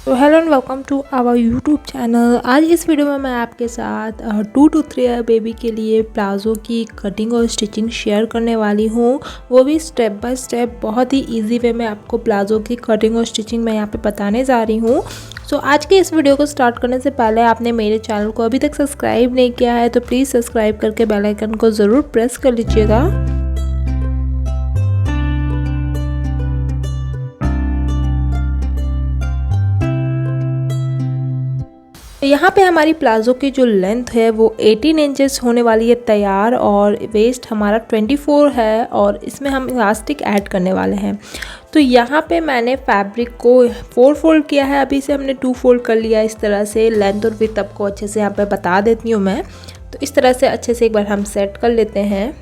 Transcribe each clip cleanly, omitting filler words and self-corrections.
तो hello and welcome to our YouTube channel. आज इस वीडियो में मैं आपके साथ 2 to 3 ईयर बेबी के लिए प्लाज़ो की कटिंग और स्टिचिंग शेयर करने वाली हूँ, वो भी स्टेप बाय स्टेप बहुत ही इजी वे में आपको प्लाज़ो की कटिंग और स्टिचिंग मैं यहाँ पे बताने जा रही हूँ। सो आज के इस वीडियो को स्टार्ट करने से पहले आपने मेरे चैनल को अभी तक सब्सक्राइब नहीं किया है तो प्लीज़ सब्सक्राइब करके बेल आइकन को ज़रूर प्रेस कर लीजिएगा। यहाँ पे हमारी प्लाज़ो की जो लेंथ है वो 18 इंचेस होने वाली है तैयार, और वेस्ट हमारा 24 है और इसमें हम इलास्टिक ऐड करने वाले हैं। तो यहाँ पे मैंने फैब्रिक को 4 फोल्ड किया है, अभी से हमने 2 फोल्ड कर लिया। इस तरह से लेंथ और विड्थ आपको अच्छे से यहाँ पे बता देती हूँ मैं। तो इस तरह से अच्छे से एक बार हम सेट कर लेते हैं।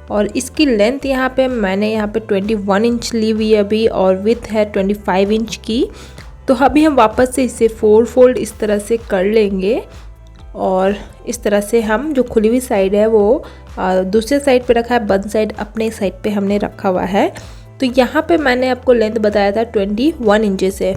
और इसकी लेंथ यहाँ पे मैंने यहाँ पे 21 इंच ली हुई है अभी, और विड्थ है 25 इंच की। तो अभी हम वापस से इसे 4 फोल्ड इस तरह से कर लेंगे, और इस तरह से हम जो खुली हुई साइड है वो दूसरे साइड पे रखा है, बंद साइड अपने साइड पे हमने रखा हुआ है। तो यहाँ पे मैंने आपको लेंथ बताया था 21 इंचेस है।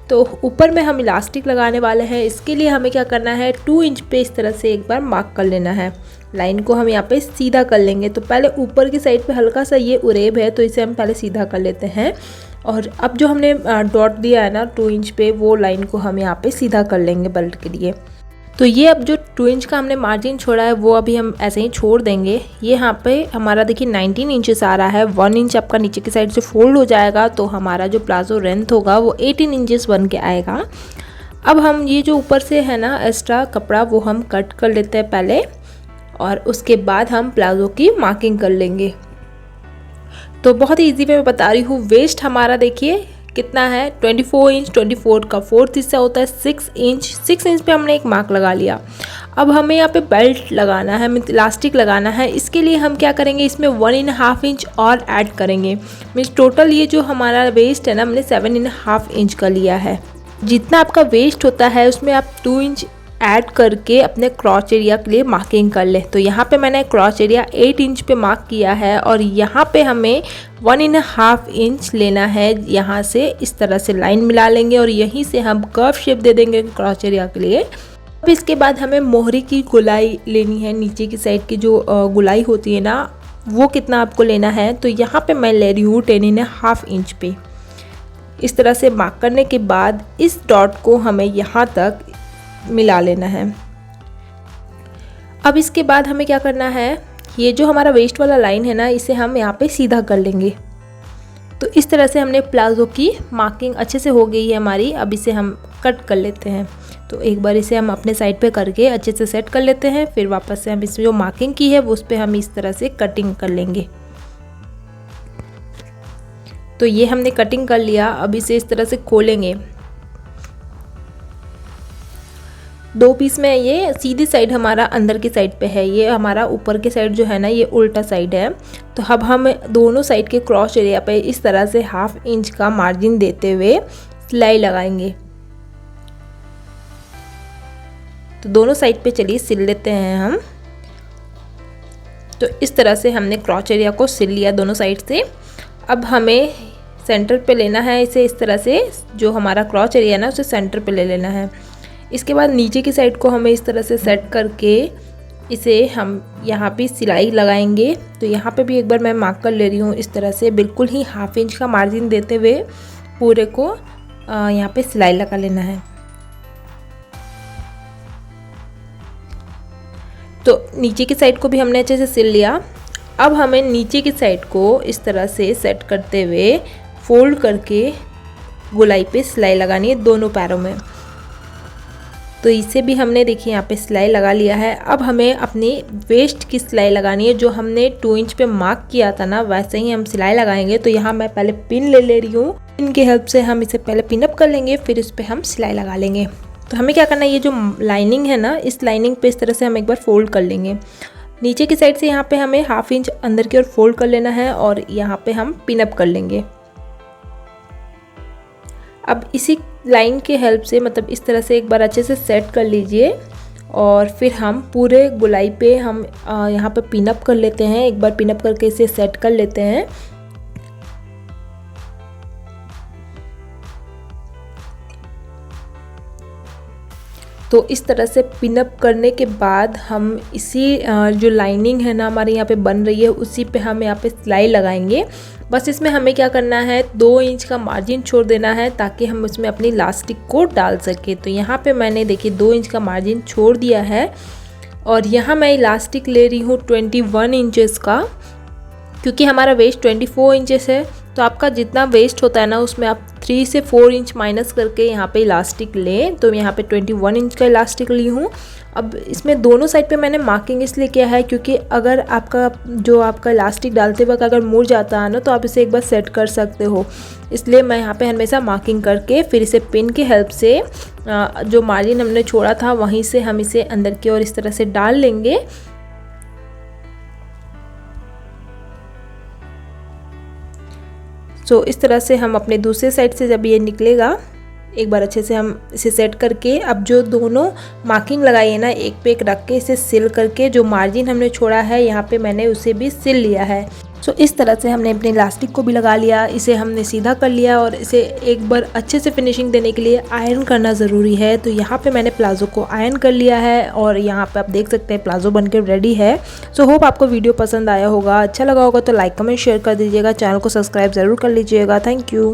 तो ऊपर में हम इलास्टिक लगाने वाले हैं। इसके लिए हमें क्या करना है, 2 इंच पे इस तरह से एक बार मार्क कर लेना है। लाइन को हम यहाँ पे सीधा कर लेंगे। तो पहले ऊपर की साइड पे हल्का सा ये उरेब है तो इसे हम पहले सीधा कर लेते हैं, और अब जो हमने डॉट दिया है ना 2 इंच पे, वो लाइन को हम यहाँ पे सीधा कर लेंगे बेल्ट के लिए। तो ये अब जो 2 इंच का हमने मार्जिन छोड़ा है वो अभी हम ऐसे ही छोड़ देंगे। ये यहाँ पे हमारा देखिए 19 इंचेस आ रहा है। 1 इंच आपका नीचे की साइड से फोल्ड हो जाएगा तो हमारा जो प्लाज़ो लेंथ होगा वो 18 इंचेस बन के आएगा। अब हम ये जो ऊपर से है ना एक्स्ट्रा कपड़ा वो हम कट कर लेते हैं पहले, और उसके बाद हम प्लाज़ो की मार्किंग कर लेंगे। तो बहुत ही इजी वे में बता रही हूँ। वेस्ट हमारा देखिए कितना है, 24 इंच। 24 का 4th हिस्सा होता है 6 इंच। 6 इंच पे हमने एक मार्क लगा लिया। अब हमें यहाँ पे बेल्ट लगाना है, इलास्टिक लगाना है। इसके लिए हम क्या करेंगे, इसमें 1.5 इंच और ऐड करेंगे। मीन्स टोटल ये जो हमारा वेस्ट है ना, हमने 7.5 इंच का लिया है। जितना आपका वेस्ट होता है उसमें आप 2 इंच ऐड करके अपने क्रॉच एरिया के लिए मार्किंग कर ले। तो यहाँ पे मैंने क्रॉच एरिया 8 इंच पे मार्क किया है, और यहाँ पे हमें 1.5 इंच लेना है। यहाँ से इस तरह से लाइन मिला लेंगे और यहीं से हम कर्व शेप दे देंगे क्रॉच एरिया के लिए। अब इसके बाद हमें मोहरी की गुलाई लेनी है। नीचे की साइड की जो गुलाई होती है ना, वो कितना आपको लेना है। तो यहाँ पे मैं ले रही हूँ 10.5 इंच पे। इस तरह से मार्क करने के बाद इस डॉट को हमें यहाँ तक मिला लेना है। अब इसके बाद हमें क्या करना है, ये जो हमारा वेस्ट वाला लाइन है ना, इसे हम यहाँ पे सीधा कर लेंगे। तो इस तरह से हमने प्लाज़ो की मार्किंग अच्छे से हो गई है हमारी। अब इसे हम कट कर लेते हैं। तो एक बार इसे हम अपने साइड पे करके अच्छे से सेट कर लेते हैं। फिर वापस से हम इसमें जो मार्किंग की है उस पर हम इस तरह से कटिंग कर लेंगे। तो ये हमने कटिंग कर लिया। अब इसे इस तरह से खोलेंगे। 2 पीस में ये सीधी साइड हमारा अंदर की साइड पे है, ये हमारा ऊपर की साइड जो है ना ये उल्टा साइड है। तो अब हम दोनों साइड के क्रॉस एरिया पे इस तरह से 1/2 इंच का मार्जिन देते हुए सिलाई लगाएंगे। तो दोनों साइड पे चलिए सिल लेते हैं हम। तो इस तरह से हमने क्रॉस एरिया को सिल लिया दोनों साइड से। अब हमें सेंटर पे लेना है इसे। इस तरह से जो हमारा क्रॉस एरिया ना उसे सेंटर पे ले लेना है। इसके बाद नीचे की साइड को हमें इस तरह से सेट करके इसे हम यहाँ पे सिलाई लगाएंगे। तो यहाँ पे भी एक बार मैं मार्क कर ले रही हूँ। इस तरह से बिल्कुल ही 1/2 इंच का मार्जिन देते हुए पूरे को यहाँ पे सिलाई लगा लेना है। तो नीचे की साइड को भी हमने अच्छे से सिल लिया। अब हमें नीचे की साइड को इस तरह से सेट करते हुए फोल्ड करके गोलाई पे सिलाई लगानी है दोनों पैरों में। तो इसे भी हमने देखिए यहाँ पे सिलाई लगा लिया है। अब हमें अपनी वेस्ट की सिलाई लगानी है। जो हमने 2 इंच पे मार्क किया था ना, वैसे ही हम सिलाई लगाएंगे। तो यहाँ मैं पहले पिन ले रही हूँ। पिन की हेल्प से हम इसे पहले पिन अप कर लेंगे, फिर इस पर हम सिलाई लगा लेंगे। तो हमें क्या करना है, ये जो लाइनिंग है ना, इस लाइनिंग पे इस तरह से हम एक बार फोल्ड कर लेंगे। नीचे की साइड से यहाँ पे हमें 1/2 इंच अंदर की ओर फोल्ड कर लेना है, और यहाँ पे हम पिन अप कर लेंगे। अब इसी लाइन के हेल्प से मतलब इस तरह से एक बार अच्छे से सेट कर लीजिए, और फिर हम पूरे गुलाई पे हम यहाँ पे पिन अप कर लेते हैं। एक बार पिन अप करके इसे सेट कर लेते हैं। तो इस तरह से पिनअप करने के बाद हम इसी जो लाइनिंग है ना हमारे यहाँ पे बन रही है उसी पे हम यहाँ पे सिलाई लगाएंगे। बस इसमें हमें क्या करना है 2 इंच का मार्जिन छोड़ देना है ताकि हम उसमें अपनी इलास्टिक को डाल सके। तो यहाँ पे मैंने देखिए 2 इंच का मार्जिन छोड़ दिया है और यहाँ मैं इलास्टिक ले रही हूँ 21 इंचेस का, क्योंकि हमारा वेस्ट 24 इंचेस है। तो आपका जितना वेस्ट होता है ना उसमें आप 3 से 4 इंच माइनस करके यहाँ पे इलास्टिक लें। तो यहाँ पे 21 इंच का इलास्टिक ली हूँ। अब इसमें दोनों साइड पे मैंने मार्किंग इसलिए किया है क्योंकि अगर आपका इलास्टिक डालते वक्त अगर मुड़ जाता है ना तो आप इसे एक बार सेट कर सकते हो। इसलिए मैं यहाँ पे हमेशा मार्किंग करके फिर इसे पिन की हेल्प से जो मार्जिन हमने छोड़ा था वहीं से हम इसे अंदर की ओर इस तरह से डाल लेंगे। सो इस तरह से हम अपने दूसरे साइड से जब ये निकलेगा एक बार अच्छे से हम इसे सेट करके अब जो दोनों मार्किंग लगाई है ना एक पे एक रख के इसे सिल करके जो मार्जिन हमने छोड़ा है यहाँ पे मैंने उसे भी सिल लिया है। सो इस तरह से हमने अपने इलास्टिक को भी लगा लिया, इसे हमने सीधा कर लिया और इसे एक बार अच्छे से फिनिशिंग देने के लिए आयरन करना ज़रूरी है। तो यहाँ पे मैंने प्लाज़ो को आयरन कर लिया है और यहाँ पे आप देख सकते हैं प्लाज़ो बनकर रेडी है। सो होप आपको वीडियो पसंद आया होगा, अच्छा लगा होगा तो लाइक कमेंट शेयर कर दीजिएगा, चैनल को सब्सक्राइब ज़रूर कर लीजिएगा। Thank you.